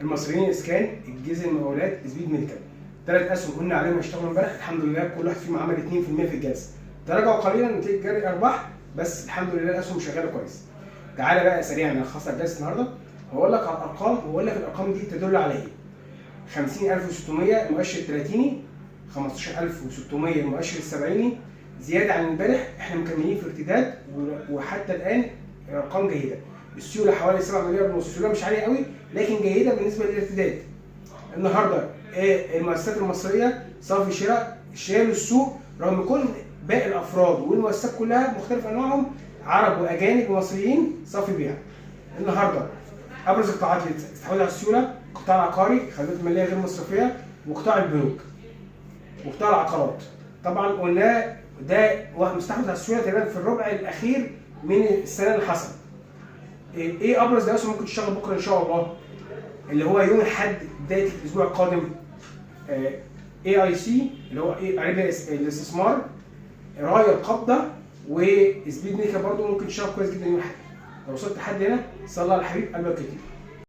المصريين اسكان، الجيزه المقاولات، سبيد ميديكال. 3 اسهم قلنا عليهم هيشتغلوا امبارح، الحمد لله كل واحد فيهم عمل 2% في الجلسه. تراجعوا قليلا نتيجه جري ارباح، بس الحمد لله الاسهم شغاله كويس. تعالى بقى سريعا نلخص الجلسه النهارده، هقول لك على الارقام واقول لك الارقام دي تدل على ايه. 50600 المؤشر الثلاثيني، 15600 المؤشر السبعيني، زياده عن امبارح، احنا مكملين في ارتداد وحتى الان ارقام جيده. السيوله حوالي 7 مليار ونص، السيوله مش عاليه قوي لكن جيده بالنسبه للارتداد. النهارده المؤسسات المصريه صافي شراء شالوا السوق، رغم كل باقي الافراد والمؤسسات كلها بمختلف انواعهم عرب واجانب ومصريين صافي بيع. النهارده ابرز القطاعات اللي تستحوذ على السيوله القطاع العقاري، خدمات ماليه غير مصرفيه، وقطاع البنوك وقطاع العقارات. طبعا قلنا ده مستحوذ على السيوله تقريبا في الربع الاخير من السنه اللي حصل. ايه ابرز الاسهم ممكن تشتغل بكره ان شاء الله اللي هو يوم الاحد بدايه الاسبوع القادم؟ AIC اللي هو اريبيا الاستثمار، رايه القبضه، وسبيد ميكا برضه ممكن تشتغل كويس جدا يوم الاحد. لو وصلت لحد هنا صلى على الحبيب قلبك كتير.